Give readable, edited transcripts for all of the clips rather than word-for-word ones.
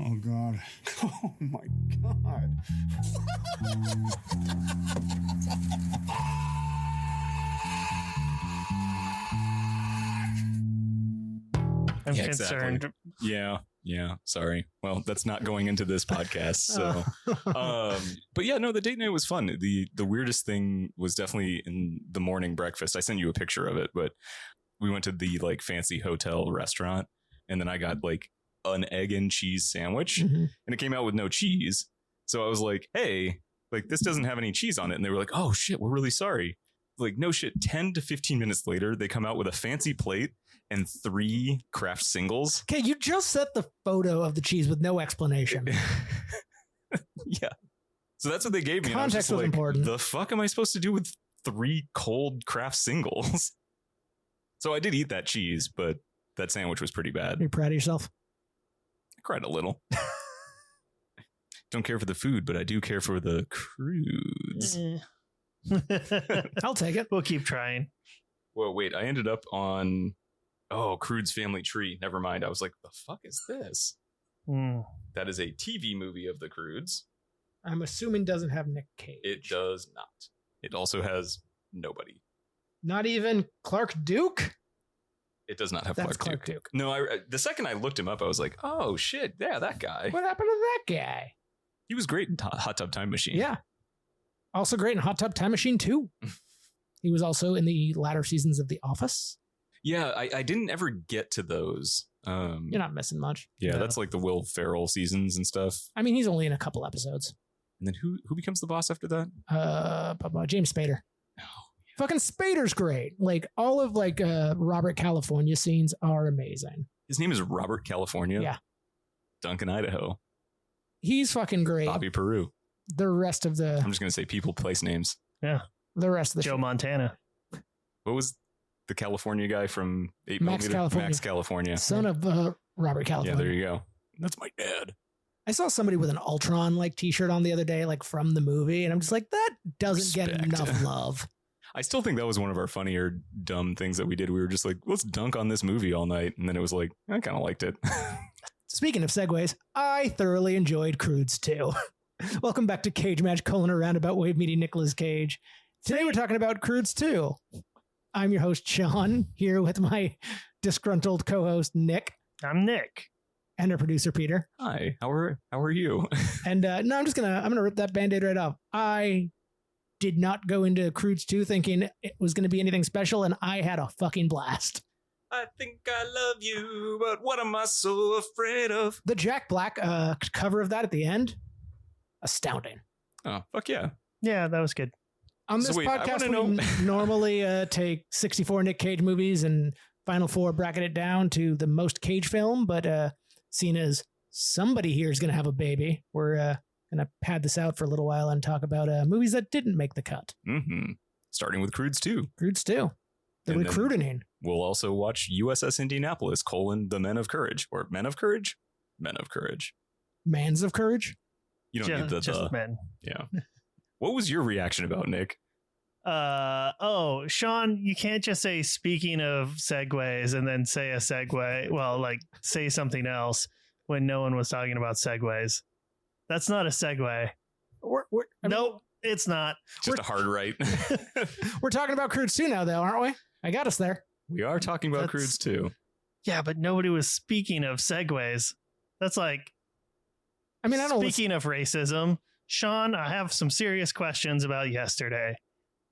Oh, God. Oh, my God. I'm concerned. Exactly. Yeah. Sorry. Well, that's not going into this podcast. So, but yeah, no, the date night was fun. The weirdest thing was definitely in the morning breakfast. I sent you a picture of it, but we went to the like fancy hotel restaurant, and then I got like an egg and cheese sandwich, and it came out with no cheese. So I was like, hey, like this doesn't have any cheese on it. And they were like, oh shit, we're really sorry. Like, no shit, 10 to 15 minutes later, they come out with a fancy plate and 3 Kraft singles. Okay, you just set the photo of the cheese with no explanation. Yeah. So that's what they gave me. Context was like, important. The fuck am I supposed to do with 3 cold Kraft singles? So I did eat that cheese, but that sandwich was pretty bad. Are you proud of yourself? I cried a little. Don't care for the food, but I do care for the Croods. I'll take it. We'll keep trying. Whoa, wait, I ended up on Croods Family Tree. Never mind. I was like, the fuck is this? That is a TV movie of the Croods. I'm assuming doesn't have Nic Cage. It does not. It also has nobody. Not even Clark Duke? It does not have That's Clark Duke. No, the second I looked him up, I was like, oh shit, yeah, that guy. What happened to that guy? He was great in Hot Tub Time Machine. Yeah. Also great in Hot Tub Time Machine 2. He was also in the latter seasons of The Office. Yeah, I didn't ever get to those. You're not missing much. Yeah, that's like the Will Ferrell seasons and stuff. I mean, he's only in a couple episodes. And then who becomes the boss after that? James Spader. Oh, yeah. Fucking Spader's great. Like, all of like Robert California scenes are amazing. His name is Robert California? Yeah. Duncan, Idaho. He's fucking great. Bobby Peru. The rest of the... I'm just going to say people, place names. Yeah. The rest of the Joe Montana. What was the California guy from 8 Max mm? California. Max California. Son of Robert California. Yeah, there you go. That's my dad. I saw somebody with an Ultron like t-shirt on the other day, like from the movie, and I'm just like, that doesn't get enough love. I still think that was one of our funnier dumb things that we did. We were just like, let's dunk on this movie all night. And then it was like, I kind of liked it. Speaking of segues, I thoroughly enjoyed Croods too. Welcome back to Cage Match, colon a roundabout way meeting Nicolas Cage. Today we're talking about Croods 2. I'm your host, Sean, here with my disgruntled co-host, Nick. I'm Nick. And our producer, Peter. Hi, how are you? And no, I'm gonna rip that Band-Aid right off. I did not go into Croods 2 thinking it was going to be anything special, and I had a fucking blast. I think I love you, but what am I so afraid of? The Jack Black cover of that at the end, astounding. Oh, fuck yeah. Yeah, that was good. On this podcast, we normally take 64 Nic Cage movies and Final Four bracket it down to the most Cage film, but seeing as somebody here is going to have a baby, we're going to pad this out for a little while and talk about movies that didn't make the cut. Mm-hmm. Starting with Croods 2. Croods 2. The recruiting. We'll also watch USS Indianapolis, the Men of Courage. Or Men of Courage? Men of Courage. Mans of Courage? You don't need the... Just men. Yeah. What was your reaction about, Nick? Sean, you can't just say speaking of segues and then say a segue. Well, like say something else when no one was talking about segues. That's not a segue. Nope, it's not. Just a hard right. We're talking about Croods 2 now, though, aren't we? I got us there. We are talking about Croods 2. Yeah, but nobody was speaking of segues. That's like... I mean, I don't... Speaking of racism, Sean, I have some serious questions about yesterday.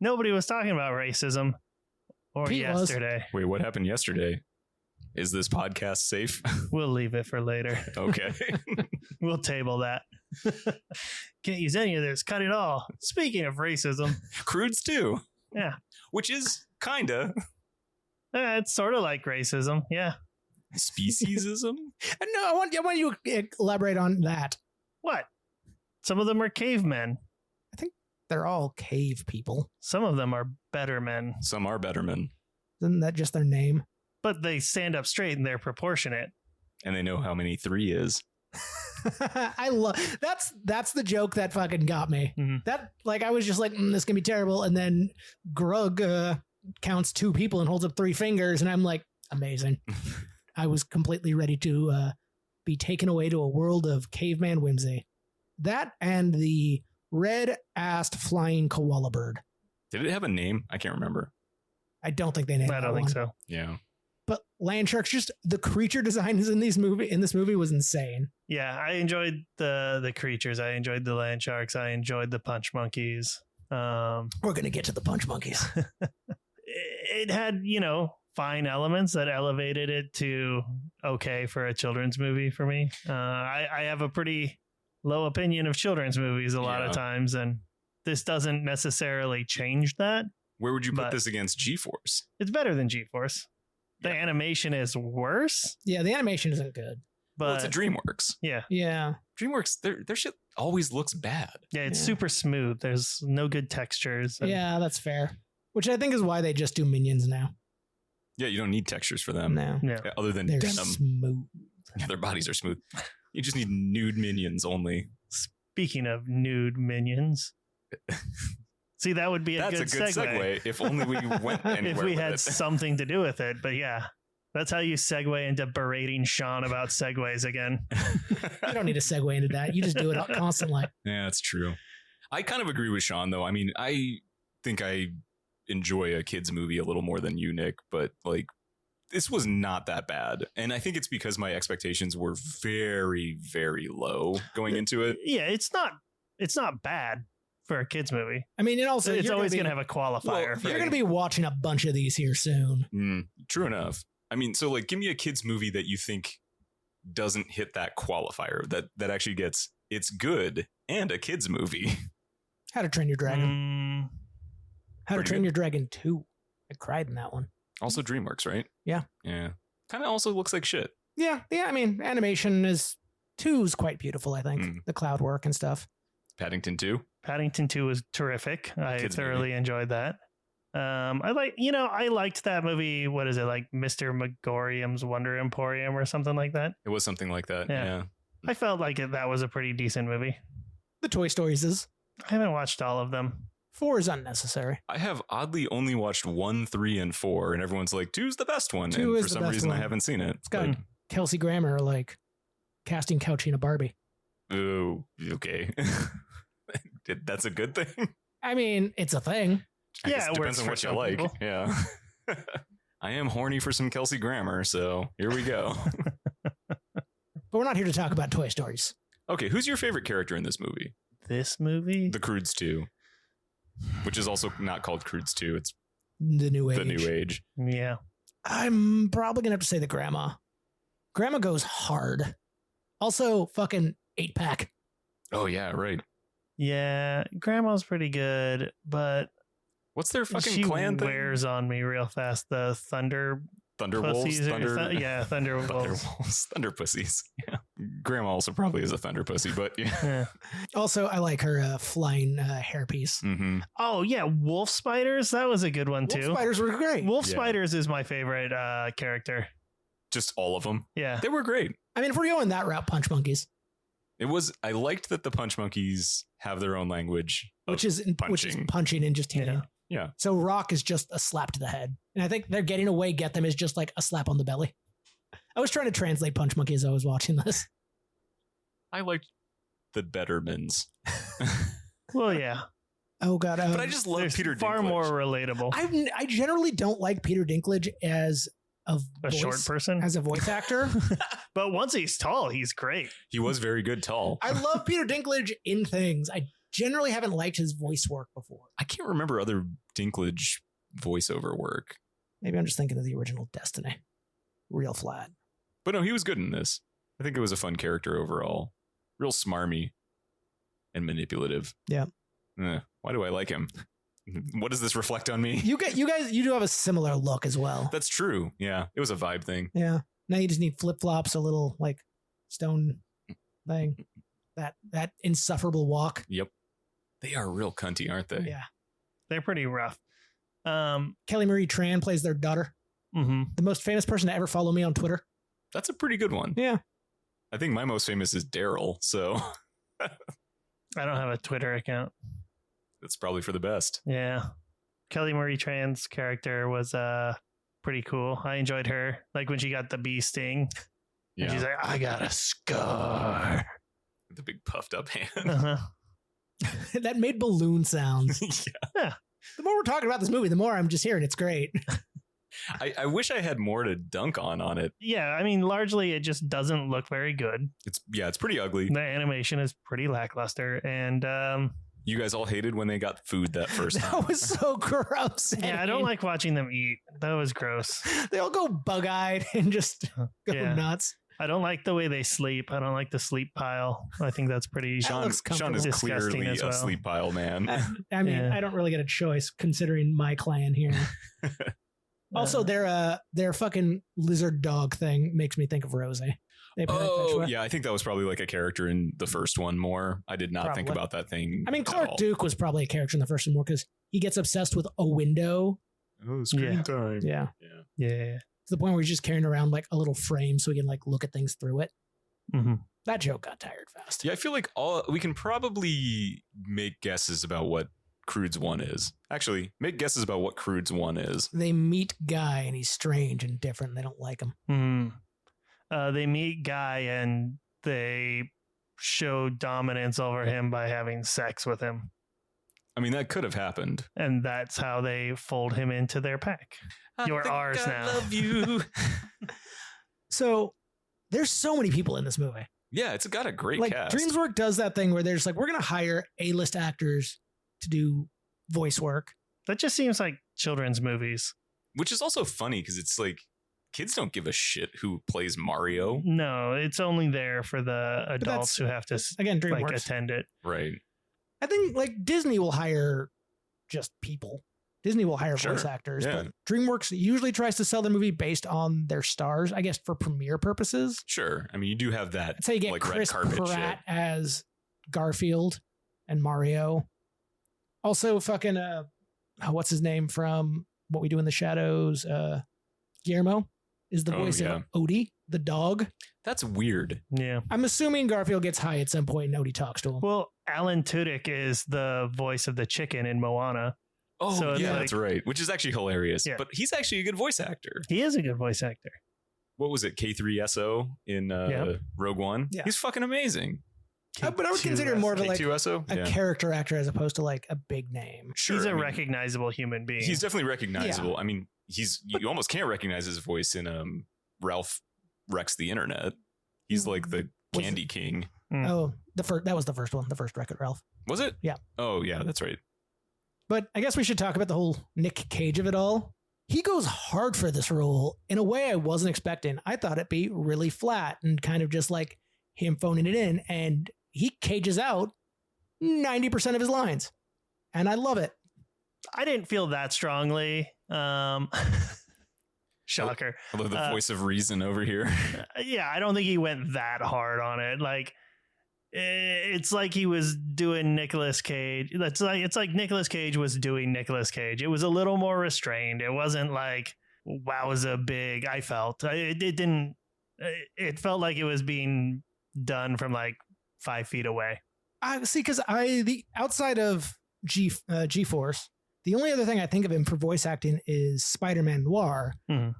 Nobody was talking about racism or Pete yesterday. Wait, what happened yesterday? Is this podcast safe? We'll leave it for later. Okay. We'll table that. Can't use any of this. Cut it all. Speaking of racism. Croods 2. Yeah. Which is kinda. It's sort of like racism. Yeah. Speciesism? No, I want you to elaborate on that. What? Some of them are cavemen. I think they're all cave people. Some of them are better men. Some are better men. Isn't that just their name? But they stand up straight and they're proportionate. And they know how many 3 is. I love that's the joke that fucking got me. Mm-hmm. That like I was just like this can be terrible, and then Grug counts 2 people and holds up 3 fingers, and I'm like amazing. I was completely ready to be taken away to a world of caveman whimsy. That and the red-assed flying koala bird. Did it have a name? I can't remember. I don't think they named I that don't think one. so. Yeah. But land sharks, just the creature designs in this movie was insane. Yeah, I enjoyed the creatures. I enjoyed the land sharks. I enjoyed the punch monkeys. We're gonna get to the punch monkeys. It had, fine elements that elevated it to okay for a children's movie for me. I have a pretty low opinion of children's movies a lot of times, and this doesn't necessarily change that. Where would you put this against G-Force? It's better than G-Force. The animation is worse. Yeah, the animation isn't good. But Well, it's a DreamWorks. Yeah. Yeah. DreamWorks, their shit always looks bad. Yeah, it's super smooth. There's no good textures. Yeah, that's fair. Which I think is why they just do Minions now. Yeah, you don't need textures for them. No. Yeah. Other than They're denim. smooth. Yeah, their bodies are smooth. You just need nude minions only. Speaking of nude minions. See, that would be a That's good a good segue. If only we went anywhere if we with had it. something to do with it. But yeah, that's how you segue into berating Sean about segues again. You don't need to segue into that. You just do it constantly. Yeah, that's true. I kind of agree with Sean, though. I mean, I think I enjoy a kid's movie a little more than you, Nick, but like this was not that bad. And I think it's because my expectations were very, very low going into it. Yeah, it's not bad for a kids movie. I mean, and also It's always going to be, have a qualifier. Well, you're going to be watching a bunch of these here soon. True enough. I mean, so like, give me a kid's movie that you think doesn't hit that qualifier, that actually gets it's good and a kid's movie. How to Train Your Dragon. How to Pretty Train good. Your Dragon 2. I cried in that one. Also DreamWorks, right? Yeah. Yeah. Kind of also looks like shit. Yeah. I mean, animation is 2's quite beautiful, I think. The cloud work and stuff. Paddington 2. Paddington 2 was terrific. I Kids thoroughly enjoyed that. I liked that movie. What is it, like Mr. Megorium's Wonder Emporium or something like that? It was something like that. Yeah. Yeah. I felt like that was a pretty decent movie. The Toy Stories is. I haven't watched all of them. 4 is unnecessary. I have oddly only watched 1, 3, and 4, and everyone's like, 2's the best one. 2 and is for the some best reason, one. I haven't seen it. It's got Kelsey Grammer like casting Couchie in a Barbie. Oh, okay. That's a good thing. I mean, it's a thing. I guess Yeah, it it depends works on for what you some like. people. Yeah. I am horny for some Kelsey Grammer, so here we go. But we're not here to talk about Toy Stories. Okay, who's your favorite character in this movie? This movie? The Croods 2, which is also not called Croods 2. It's The New Age. the New Age. Yeah. I'm probably going to have to say the grandma. Grandma goes hard. Also, fucking 8-pack. Oh, yeah, right. Yeah. Grandma's pretty good, but What's their fucking she clan thing? wears on me real fast. The Thunder Thunderwolves? Pussies. Thunder Wolves. Thunderwolves. Thunder pussies. Yeah. Grandma also probably is a thunder pussy, but yeah. Yeah. Also, I like her flying hairpiece. Mm-hmm. Oh, yeah. Wolf Spiders. That was a good one, too. Wolf spiders were great. Wolf Yeah. Spiders is my favorite character. Just all of them. Yeah. They were great. I mean, if we're going that route, Punch Monkeys, I liked that the Punch Monkeys have their own language. which is punching and just hitting. Yeah. So Rock is just a slap to the head. And I think they're getting away, Get Them is just like a slap on the belly. I was trying to translate Punch Monkey as I was watching this. I liked the Bettermans. Well, yeah. Oh, God. But I just love There's Peter far Dinklage. more relatable. I generally don't like Peter Dinklage as A short person. as a voice actor. But once he's tall, he's great. He was very good tall. I love Peter Dinklage in things. I generally haven't liked his voice work before. I can't remember other Dinklage voiceover work. Maybe I'm just thinking of the original Destiny. Real flat. But no, he was good in this. I think it was a fun character overall. Real smarmy and manipulative. Yeah. Why do I like him? What does this reflect on me? You do have a similar look as well. That's true. Yeah. It was a vibe thing. Yeah. Now you just need flip flops, a little like stone thing. That insufferable walk. Yep. They are real cunty, aren't they? Yeah. They're pretty rough. Kelly Marie Tran plays their daughter. Mm-hmm. The most famous person to ever follow me on Twitter. That's a pretty good one. Yeah. I think my most famous is Daryl, so I don't have a Twitter account. that's probably for the best. Yeah. Kelly Marie Tran's character was pretty cool. I enjoyed her. Like when she got the bee sting. And she's like, I got a scar. The big puffed up hand. Uh-huh. That made balloon sounds. Yeah. The more we're talking about this movie, the more I'm just hearing it's great. I wish I had more to dunk on it. Yeah, I mean, largely it just doesn't look very good. It's pretty ugly. The animation is pretty lackluster, and you guys all hated when they got food that first time. That was so gross. yeah, I don't like watching them eat. That was gross. They all go bug-eyed and just go Yeah. nuts. I don't like the way they sleep. I don't like the sleep pile. I think that's pretty. That looks Sean is disgusting clearly as well. a sleep pile man. I mean, Yeah. I don't really get a choice considering my clan here. Also, their fucking lizard dog thing makes me think of Rosie. They play that Oh, fetch yeah. I think that was probably like a character in the first one more. I did not think Probably. about that thing. I mean, at Clark all. Duke was probably a character in the first one more because he gets obsessed with a window. Oh, screen Yeah. time. Yeah. Yeah. Yeah. To the point where he's just carrying around like a little frame so he can like look at things through it. Mm-hmm. That joke got tired fast. Yeah, I feel like we can probably make guesses about what Croods 1 is. Actually, make guesses about what Croods 1 is. They meet Guy and he's strange and different. And they don't like him. They meet Guy and they show dominance over him by having sex with him. I mean, that could have happened. And that's how they fold him into their pack. You're ours now. Love you. So there's so many people in this movie. Yeah, it's got a great Like cast. DreamWorks does that thing where they're just like, we're going to hire A-list actors to do voice work. That just seems like children's movies. Which is also funny because it's like kids don't give a shit who plays Mario. No, it's only there for the adults who have to Again, like DreamWorks. attend it. Right. I think like Disney will hire just people. Disney will hire Sure. voice actors, Yeah. but DreamWorks usually tries to sell their movie based on their stars, I guess for premiere purposes. Sure. I mean, you do have that. That's how you get like Chris red carpet Pratt as Garfield and Mario. Also fucking what's his name from What We Do in the Shadows? Guillermo is the Oh, voice yeah. of Odie, the dog. That's weird. Yeah. I'm assuming Garfield gets high at some point and Odie talks to him. Well, Alan Tudyk is the voice of the chicken in Moana. Oh, So it's yeah, like- that's right. Which is actually hilarious. Yeah. But he's actually a good voice actor. He is a good voice actor. What was it? K3SO in Yeah. Rogue One? Yeah. He's fucking amazing. But I would consider him more of a, like K2SO? a character actor as opposed to like a big name. Sure. He's I a mean, recognizable human being. He's definitely recognizable. I mean, you almost can't recognize his voice in Ralph Wrecks the Internet. He's like the Was Candy King. Oh, that was the first one, the first Wreck-It Ralph. Was it? Yeah. Oh, yeah, that's right. But I guess we should talk about the whole Nic Cage of it all. He goes hard for this role in a way I wasn't expecting. I thought it'd be really flat and kind of just like him phoning it in, and he cages out 90% of his lines. And I love it. I didn't feel that strongly. Shocker. I love the voice of reason over here. Yeah, I don't think he went that hard on it. Like, it's like he was doing Nicolas Cage. It's like Nicolas Cage was doing Nicolas Cage. It was a little more restrained. It wasn't like wowza big. I felt it didn't. It felt like it was being done from like 5 feet away. I see, because the outside of G-Force, the only other thing I think of him for voice acting is Spider-Man Noir. Mhm.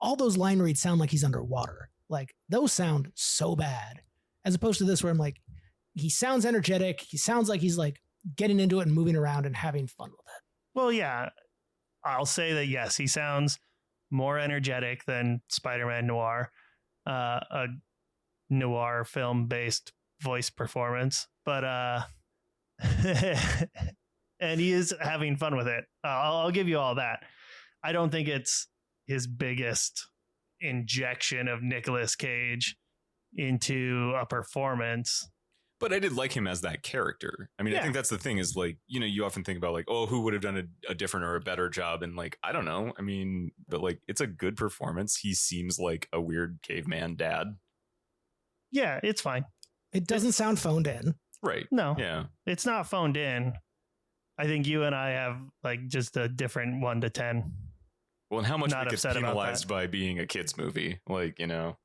All those line reads sound like he's underwater. Like those sound so bad, as opposed to this where I'm like, he sounds energetic. He sounds like he's like getting into it and moving around and having fun with it. Well, yeah, I'll say that yes, he sounds more energetic than Spider-Man Noir, a noir film-based voice performance, but and he is having fun with it. I'll give you all that. I don't think it's his biggest injection of Nicolas Cage into a performance. But I did like him as that character. I mean, Yeah. I think that's the thing is like, you know, you often think about like, oh, who would have done a different or a better job? And like, I don't know. I mean, but like, it's a good performance. He seems like a weird caveman dad. Yeah, it's fine. It doesn't sound phoned in. Right. No, Yeah. it's not phoned in. I think you and I have like just a different 1 to 10. Well, and how much Not it gets upset about penalized that. by being a kid's movie. Like, you know,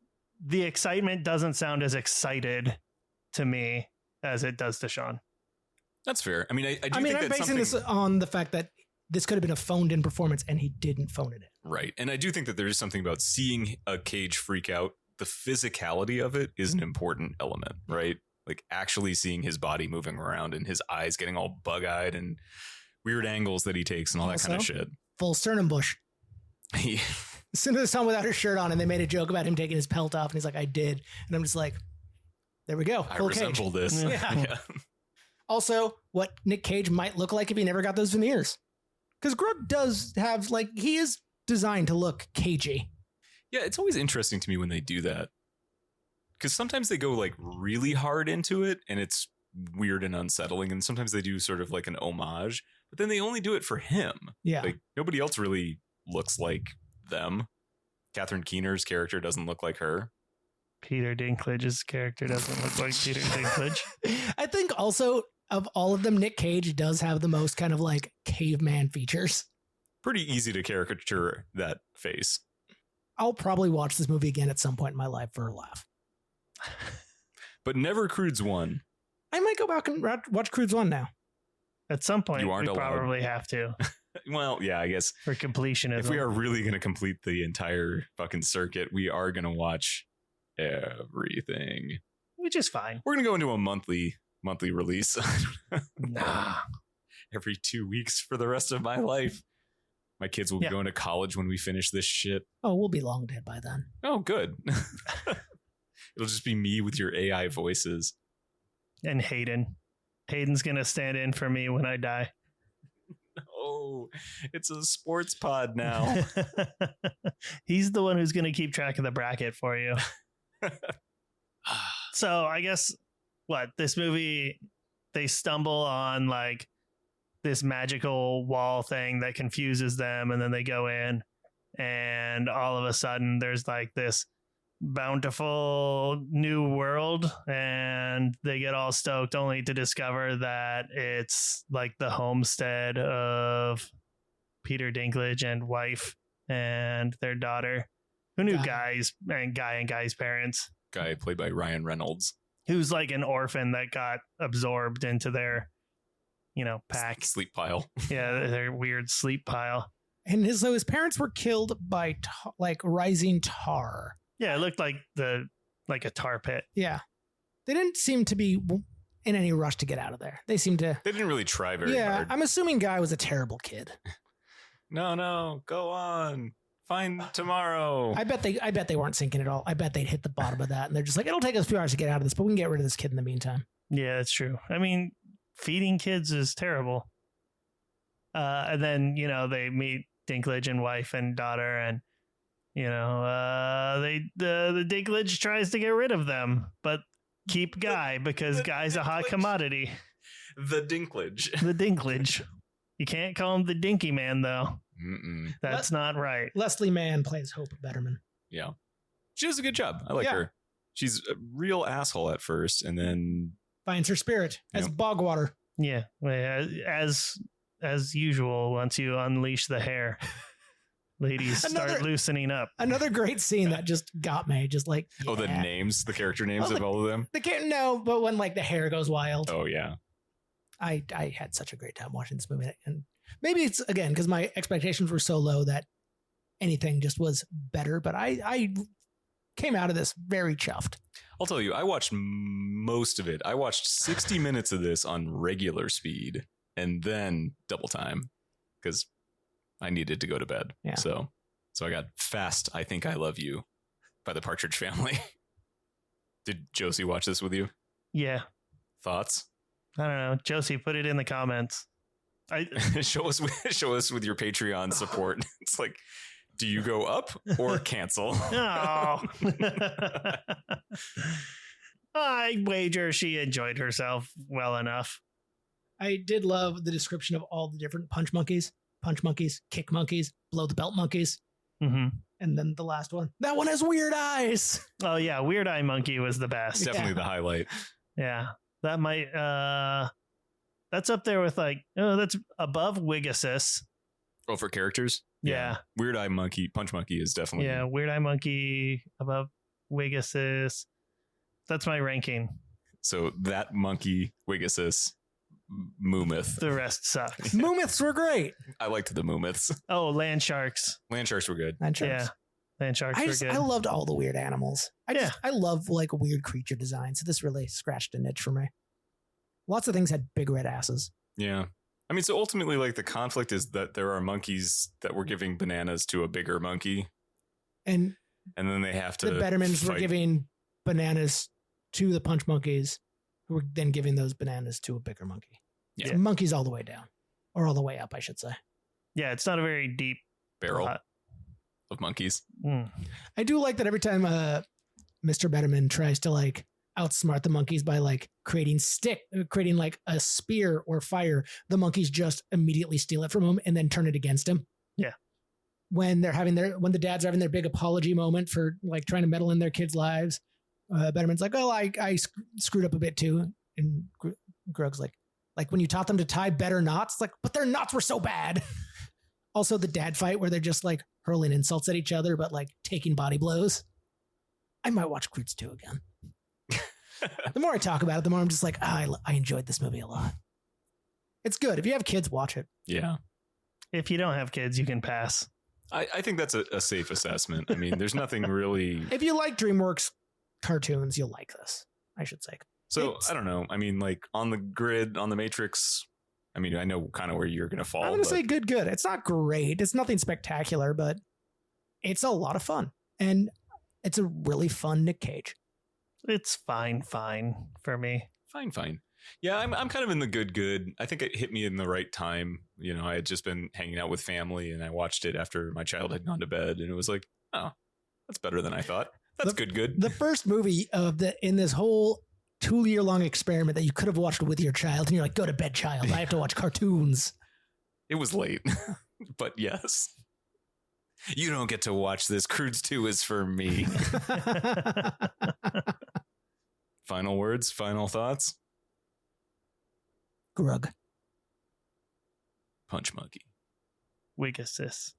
The excitement doesn't sound as excited to me as it does to Sean. that's fair. I mean, I do I mean, think I'm that's basing something this on the fact that this could have been a phoned in performance and he didn't phone it in. right. And I do think that there is something about seeing a Cage freak out the physicality of it is an important element, right? Like actually seeing his body moving around and his eyes getting all bug-eyed and weird angles that he takes and all that kind of shit. Full sternum bush. As soon as I saw him without his shirt on and they made a joke about him taking his pelt off and he's like, I did. And I'm just like, there we go. I Full resemble Cage. this. Yeah. Also, what Nic Cage might look like if he never got those veneers. Because Groot does have, like, he is designed to look cagey. Yeah, it's always interesting to me when they do that. Because sometimes they go like really hard into it and it's weird and unsettling. And sometimes they do sort of like an homage, but then they only do it for him. Yeah. Like nobody else really looks like them. Catherine Keener's character doesn't look like her. Peter Dinklage's character doesn't look like Peter Dinklage. I think also of all of them, Nic Cage does have the most kind of like caveman features. Pretty easy to caricature that face. I'll probably watch this movie again at some point in my life for a laugh. But never Croods 1. I might go back and watch Croods 1 now. At some point, You aren't we allowed. probably have to Well, yeah, I guess for completionism. if we are really going to complete the entire fucking circuit, we are going to watch everything. Which is fine. We're going to go into a monthly release. Nah. Every 2 weeks for the rest of my life. My kids will be going to college when we finish this shit. Oh, we'll be long dead by then. Oh, good. It'll just be me with your AI voices. And Hayden. Hayden's going to stand in for me when I die. Oh, it's a sports pod now. He's the one who's going to keep track of the bracket for you. So I guess this movie, they stumble on like this magical wall thing that confuses them. And then they go in and all of a sudden there's like this bountiful new world and they get all stoked only to discover that it's like the homestead of Peter Dinklage and wife and their daughter. Who knew Guy and Guy's parents? Guy played by Ryan Reynolds. Who's like an orphan that got absorbed into their, pack. Sleep pile. Yeah, their weird sleep pile. And his parents were killed by rising tar. Yeah, it looked like a tar pit. Yeah. They didn't seem to be in any rush to get out of there. They seemed to. They didn't really try very hard. I'm assuming Guy was a terrible kid. No, go on. Find tomorrow. I bet they weren't sinking at all. I bet they'd hit the bottom of that and they're just like, it'll take us a few hours to get out of this, but we can get rid of this kid in the meantime. Yeah, that's true. I mean, feeding kids is terrible. And then, they meet Dinklage and wife and daughter and, the Dinklage tries to get rid of them, but keep Guy because Guy's a hot commodity. The Dinklage. The Dinklage. You can't call him the Dinky Man, though. Mm-mm. That's not right. Leslie Mann plays Hope Betterman. Yeah. She does a good job. I like her. She's a real asshole at first and then finds her spirit as Bogwater. Yeah. As usual, once you unleash the hair, ladies start loosening up. Another great scene that just got me. Just like, the names, the character names of all of them. But when like the hair goes wild. Oh, yeah. I had such a great time watching this movie. And maybe it's, again, because my expectations were so low that anything just was better. But I came out of this very chuffed. I'll tell you, I watched most of it. I watched 60 minutes of this on regular speed and then double time because I needed to go to bed. Yeah. So I got Fast, I Think I Love You by the Partridge Family. Did Josie watch this with you? Yeah. Thoughts? I don't know. Josie, put it in the comments. Show us with your Patreon support. It's like, do you go up or cancel? No. I wager she enjoyed herself well enough. I did love the description of all the different punch monkeys, kick monkeys, blow the belt monkeys. Mm-hmm. And then the last one. That one has weird eyes. Oh, yeah. Weird Eye Monkey was the best. Definitely the highlight. Yeah. That might, that's up there with that's above Wigasus. Oh, for characters? Yeah. Weird Eye Monkey, Punch Monkey is definitely. Yeah. Weird Eye Monkey above Wigasus. That's my ranking. So that monkey, Wigasus, Moomith. The rest sucks. Moomiths were great. I liked the Moomiths. Oh, Land Sharks. Land Sharks were good. Land Sharks. Yeah. Land sharks were good. I loved all the weird animals. I love like weird creature design. So this really scratched a niche for me. Lots of things had big red asses. Yeah. I mean, so ultimately, like the conflict is that there are monkeys that were giving bananas to a bigger monkey. And then they have to the Bettermans were giving bananas to the punch monkeys, who were then giving those bananas to a bigger monkey. Yeah. So monkeys all the way down, or all the way up, I should say. Yeah, it's not a very deep barrel plot. of monkeys. I do like that every time Mr. Betterman tries to like outsmart the monkeys by like creating like a spear or fire, the monkeys just immediately steal it from him and then turn it against him. Yeah. When the dads are having their big apology moment for like trying to meddle in their kids' lives, Betterman's like, "Oh, I screwed up a bit too," and Grug's like when you taught them to tie better knots, like, but their knots were so bad. Also, the dad fight where they're just like hurling insults at each other, but like taking body blows. I might watch Croods 2 again. The more I talk about it, the more I'm just like, I enjoyed this movie a lot. It's good. If you have kids, watch it. Yeah. If you don't have kids, you can pass. I think that's a safe assessment. I mean, there's nothing really. If you like DreamWorks cartoons, you'll like this, I should say. So I don't know. I mean, like on the grid, on the Matrix, I mean, I know kind of where you're going to fall. I'm going to say good. It's not great. It's nothing spectacular, but it's a lot of fun. And it's a really fun Nic Cage. It's fine for me. Fine. Yeah, I'm kind of in the good. I think it hit me in the right time. You know, I had just been hanging out with family and I watched it after my child had gone to bed. And it was like, oh, that's better than I thought. That's good. The first movie in this whole 2-year-long experiment that you could have watched with your child, and you're like, go to bed, child. I have to watch cartoons. It was late, but yes. You don't get to watch this. Croods 2 is for me. Final words, final thoughts? Grug. Punch monkey. Weak assist.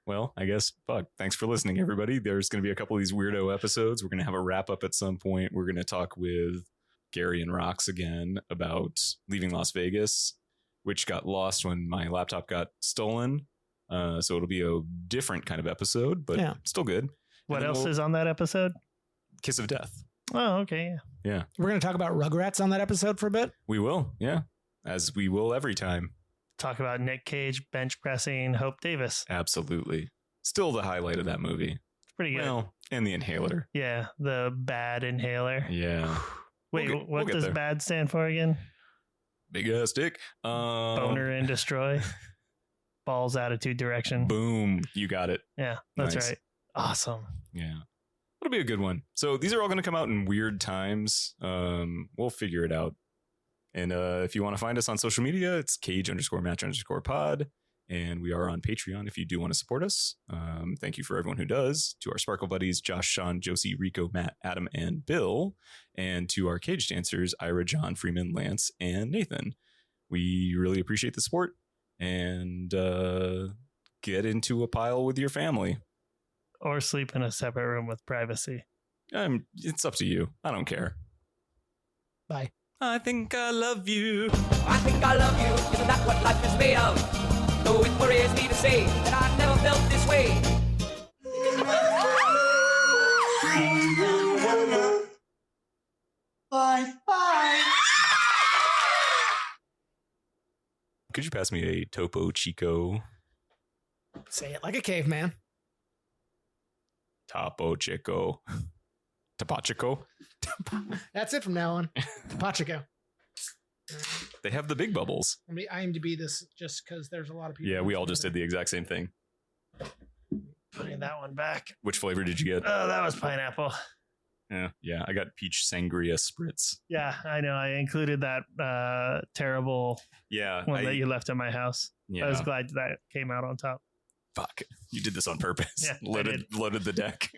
Well, I guess, fuck. Thanks for listening, everybody. There's going to be a couple of these weirdo episodes. We're going to have a wrap up at some point. We're going to talk with Gary and Rox again about leaving Las Vegas, which got lost when my laptop got stolen. So it'll be a different kind of episode, but still good. What else is on that episode? Kiss of Death. Oh, okay. Yeah. We're going to talk about Rugrats on that episode for a bit. We will. Yeah. As we will every time. Talk about Nic Cage bench pressing Hope Davis. Absolutely. Still the highlight of that movie. It's pretty good. Well, and the inhaler. Yeah. The bad inhaler. Yeah. Wait, what does bad stand for again? Big ass dick. Boner and destroy. Balls attitude direction. Boom. You got it. Yeah, that's Nice. right. Awesome. Yeah. It'll be a good one. So these are all going to come out in weird times. We'll figure it out. And if you want to find us on social media, it's cage_match_pod. And we are on Patreon if you do want to support us. Thank you for everyone who does. To our Sparkle buddies, Josh, Sean, Josie, Rico, Matt, Adam, and Bill. And to our cage dancers, Ira, John, Freeman, Lance, and Nathan. We really appreciate the support. And get into a pile with your family. Or sleep in a separate room with privacy. It's up to you. I don't care. Bye. I think I love you. I think I love you. Isn't that what life is made of? Though it worries me to say that I never felt this way. Bye. Could you pass me a Topo Chico? Say it like a caveman. Topo Chico. Tapachico. That's it from now on. Pachico. They have the big bubbles. I mean, IMDb this just because there's a lot of people. Yeah, we all just did the exact same thing. Putting that one back. Which flavor did you get? Oh, that was pineapple. Yeah. I got peach sangria spritz. Yeah, I know. I included that terrible one that you left at my house. Yeah. I was glad that came out on top. Fuck. You did this on purpose. Yeah, loaded the deck.